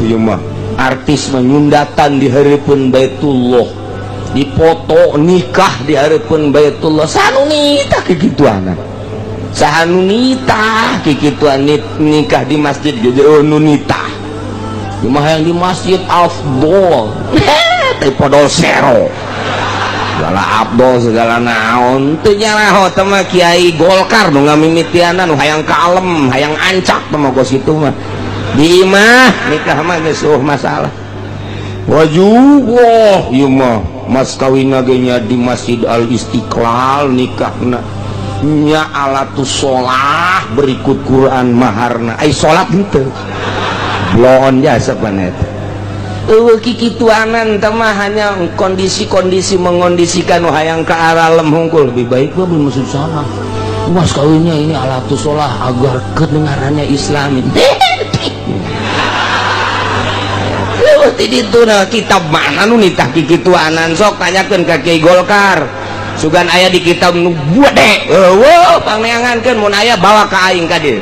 ya mah artis menyundatan di harapan Baitullah, dipoto nikah di harapan Baitullah. Sanu nitah kikituanan, sanu nitah kikituan nikah di masjid gitu nunitah. Cuma yang di masjid afdol, podol sero, segala abdol segala naon. Teu nyaraho teh mah Kiai Golkar nu ngamimitianan nu hayang kalem, hayang ancak teh mah gos kitu mah. Di imah nikah mah geus masalah. Wajubah ieu mah mas kawinna ge nya di Masjid Al Istiqlal nikahna nya alatus sholah berikut Quran maharna. Ai salat henteu. Bloon jasa panet. Eueuh kikituanan teh mah hanya kondisi-kondisi mengondisikan hayang ka arah lem hungkul. Lebih baik mah belum masuk sana. Mas kawinnya ini alatus sholah agar kedengarannya islami. Itu kitab mana nu nitah kikituanan sok tanyakeun ka Kiai Golkar. Sugan aya di kitab nu gede. Eueuh pangneangankeun mun aya bawa ka aing ka dieu.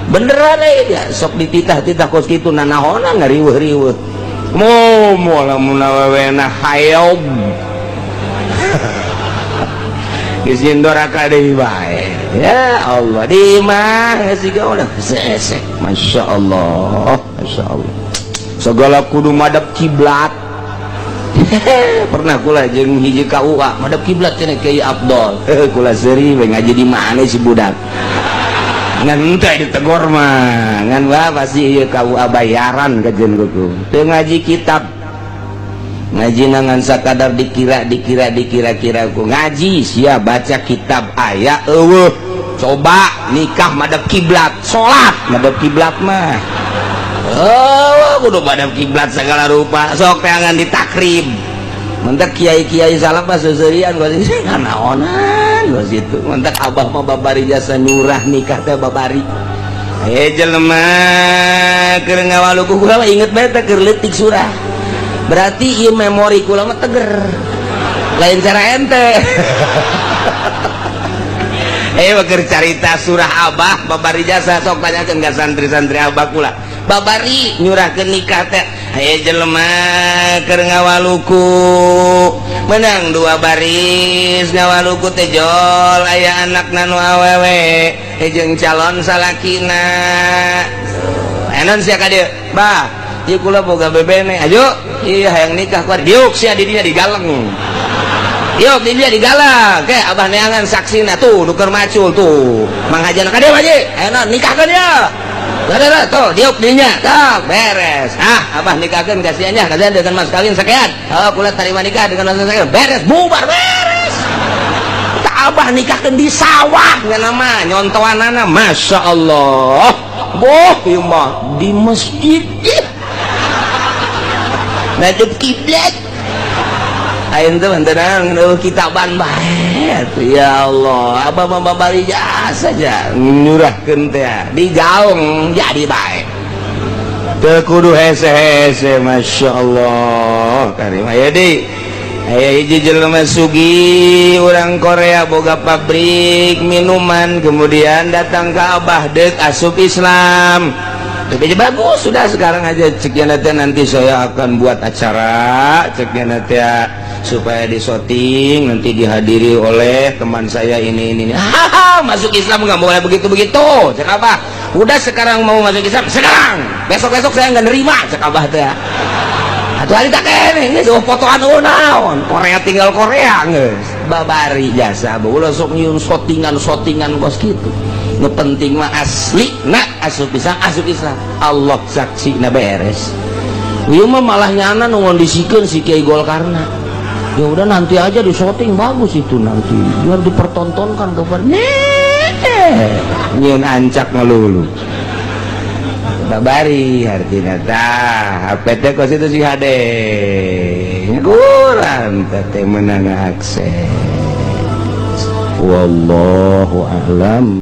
Beneran ya sok dititah-titah kos kitu nanahonan ngariweuh-riweuh. Momo lamun awewena hayob. Izin doraka deui bae. Ya Allah di mah siga udah sesek. Masyaallah, masyaallah. Segala kudu madep kiblat. Pernah kula jeung hiji KUA madep kiblat cenah Kiai Abdol. Kula seuri we ngaji di mana si budak. Ngan teh ditegor mah, ngan wah pasti ieu KUA bayaran kajeun kuku. Teu ngaji kitab. Ngaji nangan sakadar dikira ku ngaji sia baca kitab aya eueuh. Coba nikah madep kiblat, salat madep kiblat mah. Oh, kudu madep kiblat segala rupa. Sok teangan ditakrib. Mentek kiai-kiai salaf mah seuseurean gua sih naonan gua situ. Mentek abah mah babari jasa nyurah nikah teh babari. Jelema keur ngawaluku kula inget bae teh keur leutik surah. Berarti ieu memori kula mah teger. Lain cara ente. Keur carita surah abah babari jasa sok tanyakeun ka santri-santri abah kula. Babari nyurahkeun nikah teh jelema keur ngawaluku menang dua baris ngawaluku teh jol aya anakna nu awewe jeung calon salakina enon sia ka dieu bah ieu kula boga bebene ayo ieu hayang nikah ku diuk sia di dinya digaleng yuk di dia digalak ke abah neangan saksina tuh nuker macul tuh manghajana ka dieu haji enon nikahkeun dia. Ada tuh diuk dinya, tak beres. Abah nikahkan kasihannya, kasihan dengan mas kawin sekian. Oh, kulit terima nikah dengan mas kawin, beres, bubar, beres. Tak abah nikahkan di sawah, nggak nama nyontoanana, masya Allah. Boh, mah di masjid. Madep kiblat. Ain tuh tenang, kitaban baik. Ya Allah, abah memberi jasa saja nyurahkeun teh di gaung jadi baik. Teu kudu hese-hese, masya Allah. Karim aya deui. Aya hiji jelema sugih urang Korea boga pabrik minuman, kemudian datang ke abah deuk asup Islam. Tapi bagus sudah sekarang aja ceknya nanti saya akan buat acara ceknya nanti supaya disoting nanti dihadiri oleh teman saya ini. Masuk Islam nggak boleh begitu cek abah. Udah sekarang mau masuk Islam sekarang, besok saya nggak nerima cek abah teh. Atuh hari tak kene geus fotoan naon Korea tinggal Korea geus babari jasa ulah sok nyieun sotingan bos kitu. Nu penting mah asli nak asup Islam Allah saksi na beres. Ieu mah malah nyana nu ngondisikeun si Kiai Golkarna. Ya udah nanti aja di shooting bagus itu nanti biar dipertontonkan kepada nyieun ancak ngelulu. Babari artina tah HP teh kos itu si hade. Kurang teh menang akses. Wallahu a'lam.